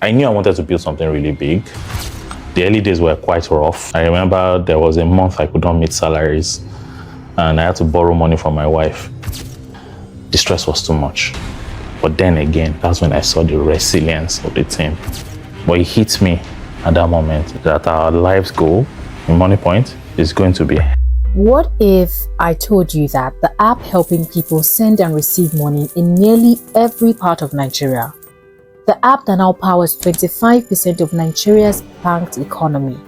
I knew I wanted to build something really big. The early days were quite rough. I remember there was a month I could not meet salaries and I had to borrow money from my wife. The stress was too much. But then again, that's when I saw the resilience of the team. But it hit me at that moment that our life's goal in Moniepoint is going to be. What if I told you that the app helping people send and receive money in nearly every part of Nigeria, the app that now powers 25% of Nigeria's banked economy,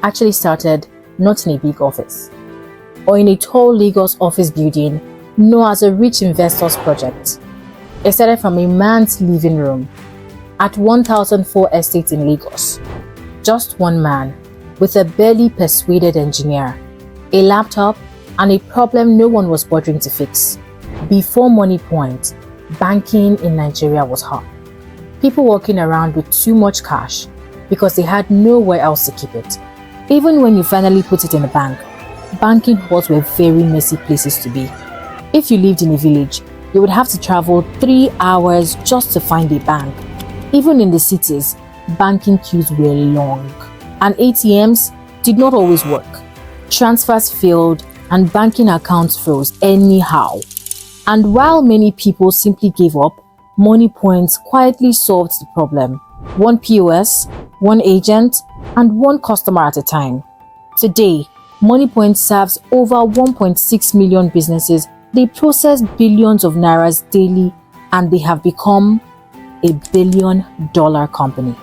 actually started not in a big office or in a tall Lagos office building, nor as a rich investor's project. It started from a man's living room at 1004 Estate in Lagos. Just one man with a barely persuaded engineer, a laptop, and a problem no one was bothering to fix. Before Moniepoint, banking in Nigeria was hard. People walking around with too much cash because they had nowhere else to keep it. Even when you finally put it in a bank, banking halls were very messy places to be. If you lived in a village, you would have to travel 3 hours just to find a bank. Even in the cities, banking queues were long, and ATMs did not always work. Transfers failed and banking accounts froze anyhow. And while many people simply gave up, Moniepoint quietly solved the problem. One POS, one agent, and one customer at a time. Today, Moniepoint serves over 1.6 million businesses. They process billions of nairas daily, and they have become a billion-dollar company.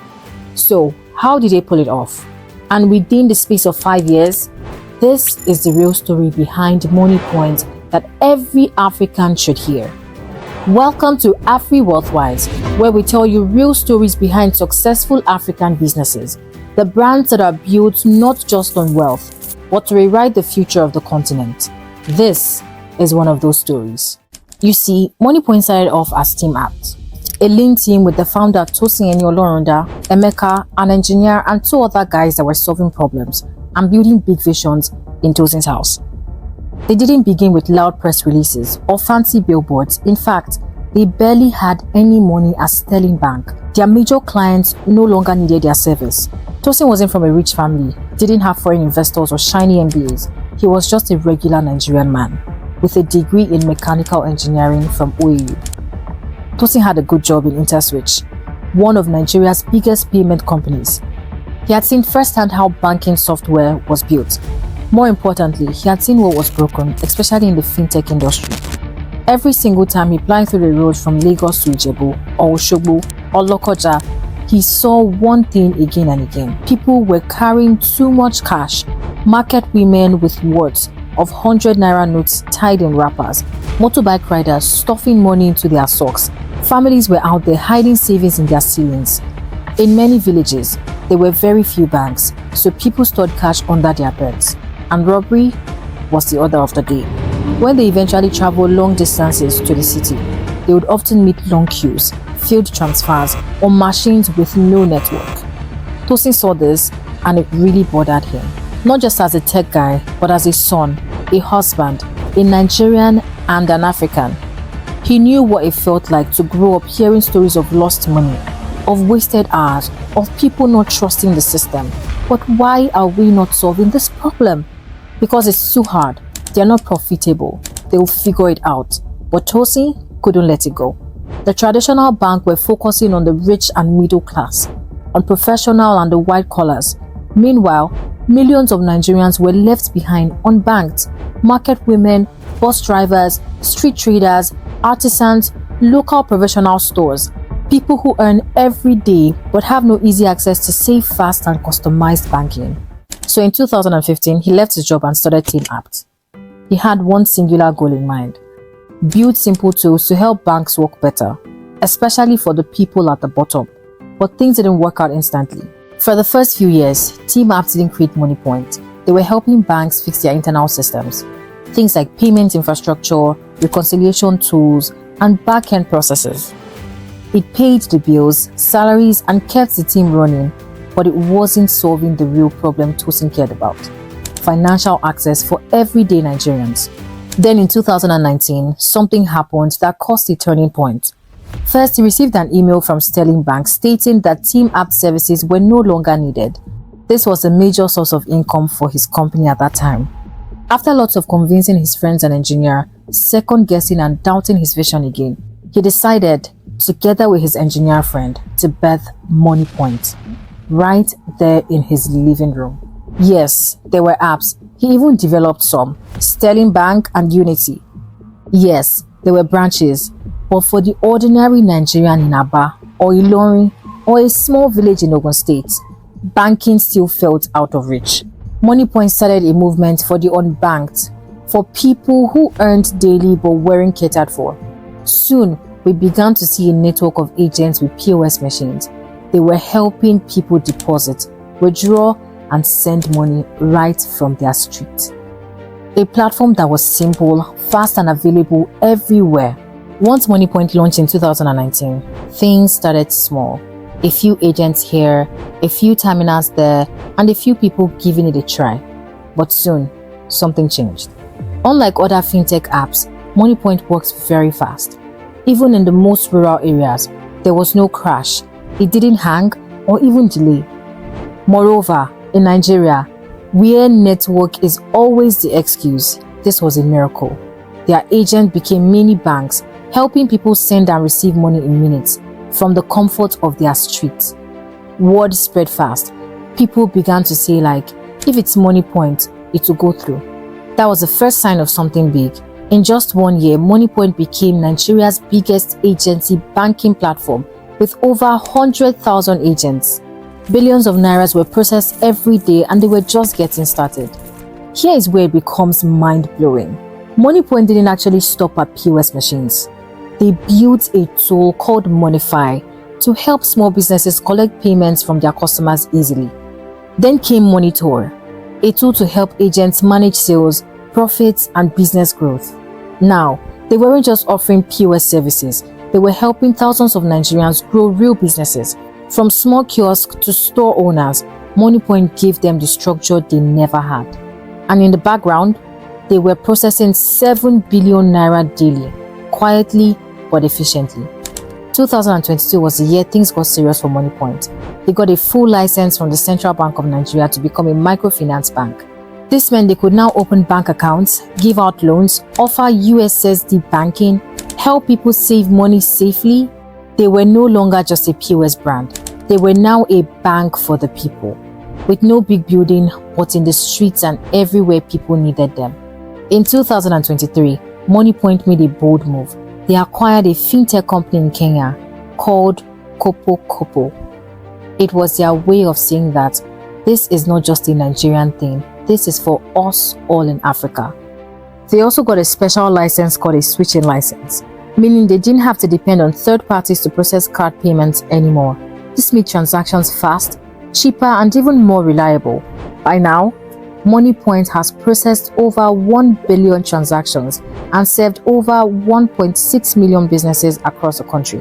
So, how did they pull it off? And within the space of 5 years, this is the real story behind Moniepoint that every African should hear. Welcome to AfriWealthWise, where we tell you real stories behind successful African businesses, the brands that are built not just on wealth, but to rewrite the future of the continent. This is one of those stories. You see, Moniepoint started off as Team Apt, a lean team with the founder Tosin Eniolorunda, Emeka, an engineer, and 2 other guys that were solving problems and building big visions in Tosin's house. They didn't begin with loud press releases or fancy billboards. In fact, they barely had any money as Sterling Bank. Their major clients no longer needed their service. Tosin wasn't from a rich family, didn't have foreign investors or shiny MBAs. He was just a regular Nigerian man with a degree in mechanical engineering from OAU. Tosin had a good job in InterSwitch, one of Nigeria's biggest payment companies. He had seen firsthand how banking software was built. More importantly, he had seen what was broken, especially in the Fintech industry. Every single time he plied through the road from Lagos to Ijebu, or Osogbo, or Lokoja, he saw one thing again and again. People were carrying too much cash, market women with words of 100 naira notes tied in wrappers, motorbike riders stuffing money into their socks. Families were out there hiding savings in their ceilings. In many villages, there were very few banks, so people stored cash under their beds. And robbery was the order of the day. When they eventually traveled long distances to the city, they would often meet long queues, failed transfers, or machines with no network. Tosin saw this and it really bothered him. Not just as a tech guy, but as a son, a husband, a Nigerian, and an African. He knew what it felt like to grow up hearing stories of lost money, of wasted hours, of people not trusting the system. But why are we not solving this problem? Because it's too hard. They're not profitable. They will figure it out. But Tosin couldn't let it go. The traditional bank were focusing on the rich and middle class, on professional and the white collars. Meanwhile, millions of Nigerians were left behind unbanked. Market women, bus drivers, street traders, artisans, local professional stores. People who earn every day but have no easy access to safe, fast, and customized banking. So in 2015, he left his job and started Team Apt. He had one singular goal in mind: build simple tools to help banks work better, especially for the people at the bottom. But things didn't work out instantly. For the first few years, Team Apt didn't create Moniepoint. They were helping banks fix their internal systems. Things like payment infrastructure, reconciliation tools, and back-end processes. It paid the bills, salaries, and kept the team running, but it wasn't solving the real problem Tosin cared about: financial access for everyday Nigerians. Then in 2019, something happened that caused a turning point. First, he received an email from Sterling Bank stating that Team app services were no longer needed. This was a major source of income for his company at that time. After lots of convincing his friends and engineer, second-guessing and doubting his vision again, he decided, together with his engineer friend, to birth Moniepoint, right there in his living room. Yes, there were apps. He even developed some, Sterling Bank and Unity. Yes, there were branches, but for the ordinary Nigerian in Aba, or Ilorin, or a small village in Ogun State, banking still felt out of reach. Moniepoint started a movement for the unbanked, for people who earned daily but weren't catered for. Soon, we began to see a network of agents with POS machines. They were helping people deposit, withdraw, and send money right from their street. A platform that was simple, fast, and available everywhere. Once Moniepoint launched in 2019, things started small. A few agents here, a few terminals there, and a few people giving it a try. But soon, something changed. Unlike other fintech apps, Moniepoint works very fast. Even in the most rural areas, there was no crash. It didn't hang or even delay. Moreover, in Nigeria, where network is always the excuse, this was a miracle. Their agent became mini banks, helping people send and receive money in minutes from the comfort of their street. Word spread fast. People began to say if it's Moniepoint, it will go through. That was the first sign of something big. In just 1 year, Moniepoint became Nigeria's biggest agency banking platform with over 100,000 agents. Billions of nairas were processed every day and they were just getting started. Here is where it becomes mind-blowing. Moniepoint didn't actually stop at POS machines. They built a tool called Monify to help small businesses collect payments from their customers easily. Then came Monitor, a tool to help agents manage sales, profits, and business growth. Now, they weren't just offering POS services, they were helping thousands of Nigerians grow real businesses. From small kiosks to store owners, Moniepoint gave them the structure they never had. And in the background, they were processing 7 billion naira daily, quietly but efficiently. 2022 was the year things got serious for Moniepoint. They got a full license from the Central Bank of Nigeria to become a microfinance bank. This meant they could now open bank accounts, give out loans, offer USSD banking, help people save money safely. They were no longer just a POS brand. They were now a bank for the people, with no big building, but in the streets and everywhere people needed them. In 2023, Moniepoint made a bold move. They acquired a fintech company in Kenya called Kopo. It was their way of saying that this is not just a Nigerian thing, this is for us all in Africa. They also got a special license called a switching license, meaning they didn't have to depend on third parties to process card payments anymore. This made transactions fast, cheaper, and even more reliable. By now, Moniepoint has processed over 1 billion transactions and served over 1.6 million businesses across the country.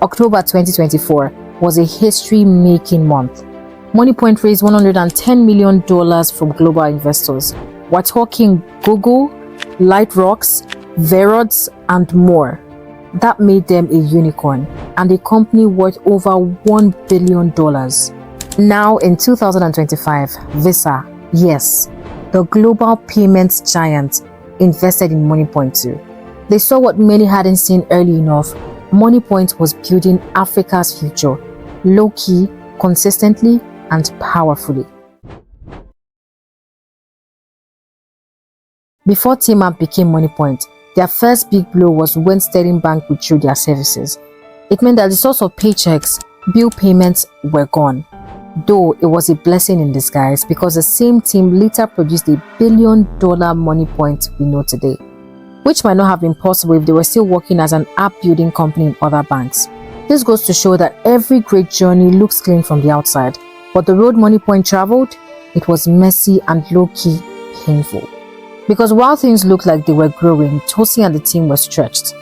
October 2024 was a history-making month. Moniepoint raised $110 million from global investors. We're talking Google, Lightrocks, Verods, and more. That made them a unicorn and a company worth over $1 billion. Now in 2025, Visa, yes, the global payments giant, invested in Moniepoint too. They saw what many hadn't seen early enough. Moniepoint was building Africa's future, low-key, consistently, and powerfully. Before Team App became Moniepoint, their first big blow was when Sterling Bank withdrew their services. It meant that the source of paychecks, bill payments were gone. Though it was a blessing in disguise because the same team later produced a $1 billion Moniepoint we know today, which might not have been possible if they were still working as an app-building company in other banks. This goes to show that every great journey looks clean from the outside, but the road Moniepoint traveled, it was messy and low-key painful. Because while things looked like they were growing, Tosin and the team were stretched.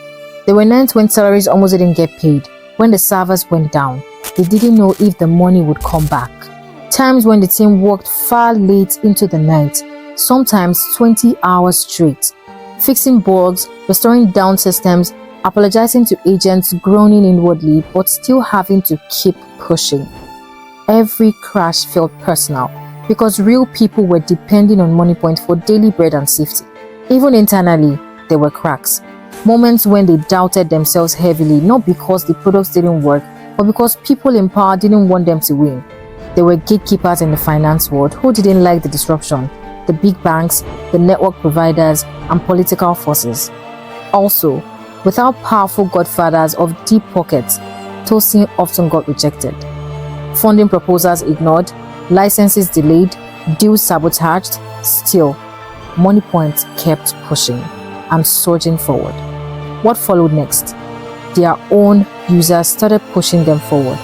There were nights when salaries almost didn't get paid, when the servers went down. They didn't know if the money would come back. Times when the team worked far late into the night, sometimes 20 hours straight, fixing bugs, restoring down systems, apologizing to agents, groaning inwardly, but still having to keep pushing. Every crash felt personal because real people were depending on Moniepoint for daily bread and safety. Even internally, there were cracks. Moments when they doubted themselves heavily, not because the products didn't work, but because people in power didn't want them to win. There were gatekeepers in the finance world who didn't like the disruption, the big banks, the network providers, and political forces. Also, without powerful godfathers of deep pockets, Tosin often got rejected. Funding proposals ignored, licenses delayed, deals sabotaged. Still, Moniepoint kept pushing and surging forward. What followed next? Their own users started pushing them forward.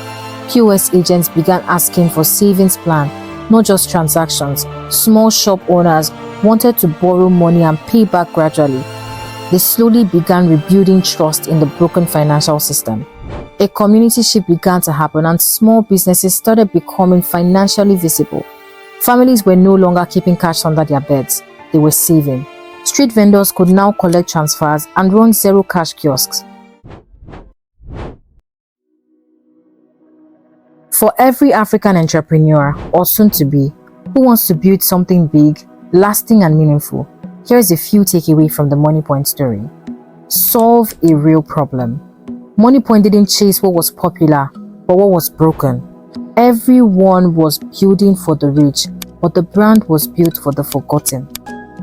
POS agents began asking for savings plan, not just transactions. Small shop owners wanted to borrow money and pay back gradually. They slowly began rebuilding trust in the broken financial system. A community shift began to happen and small businesses started becoming financially visible. Families were no longer keeping cash under their beds, they were saving. Street vendors could now collect transfers and run zero cash kiosks. For every African entrepreneur, or soon to be, who wants to build something big, lasting and meaningful, here is a few takeaways from the Moniepoint story. Solve a real problem. Moniepoint didn't chase what was popular, but what was broken. Everyone was building for the rich, but the brand was built for the forgotten.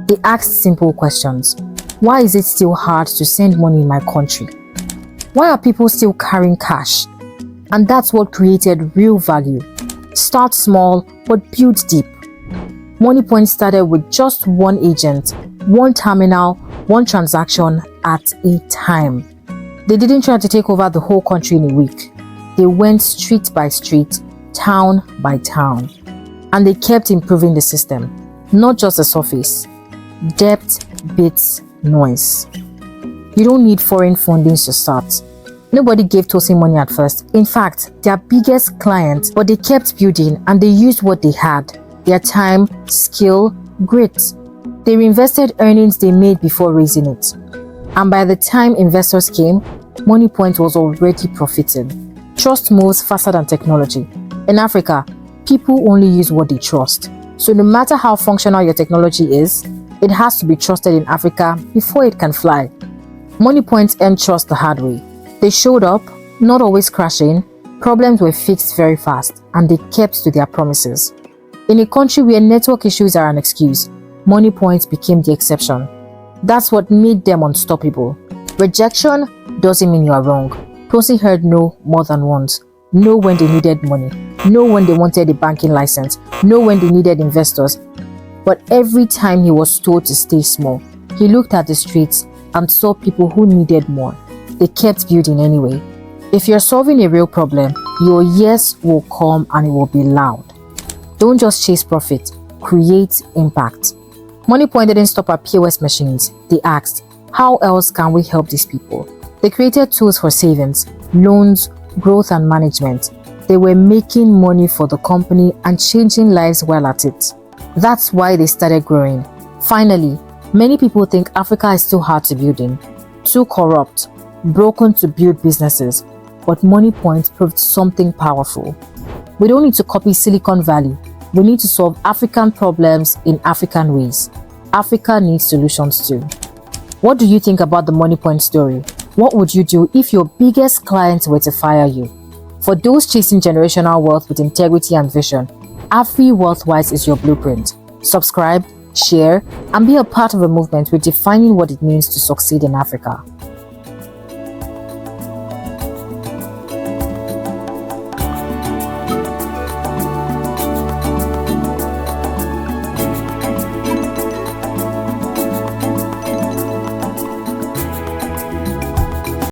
They asked simple questions. Why is it still hard to send money in my country? Why are people still carrying cash? And that's what created real value. Start small, but build deep. Moniepoint started with just one agent, one terminal, one transaction at a time. They didn't try to take over the whole country in a week. They went street by street, town by town. And they kept improving the system, not just the surface. Depth beats noise. You don't need foreign funding to start. Nobody gave Tosin money at first. In fact, their biggest client, but they kept building and they used what they had. Their time, skill, grit. They reinvested earnings they made before raising it. And by the time investors came, Moniepoint was already profiting. Trust moves faster than technology. In Africa, people only use what they trust. So no matter how functional your technology is, it has to be trusted in Africa before it can fly. Moniepoint earned trust the hard way. They showed up, not always crashing, problems were fixed very fast, and they kept to their promises. In a country where network issues are an excuse, Moniepoint became the exception. That's what made them unstoppable. Rejection doesn't mean you are wrong. Tosin heard no more than once. No when they needed money. No when they wanted a banking license. No when they needed investors. But every time he was told to stay small, he looked at the streets and saw people who needed more. They kept building anyway. If you're solving a real problem, your yes will come and it will be loud. Don't just chase profit, create impact. Moniepoint didn't stop at POS machines. They asked, how else can we help these people? They created tools for savings, loans, growth and management. They were making money for the company and changing lives while at it. That's why they started growing. Finally, many people think Africa is too hard to build in, too corrupt, broken to build businesses. But Moniepoint proved something powerful. We don't need to copy Silicon Valley. We need to solve African problems in African ways. Africa needs solutions too. What do you think about the Moniepoint story? What would you do if your biggest clients were to fire you? For those chasing generational wealth with integrity and vision, AfriWealthWise is your blueprint. Subscribe, share, and be a part of a movement redefining what it means to succeed in Africa.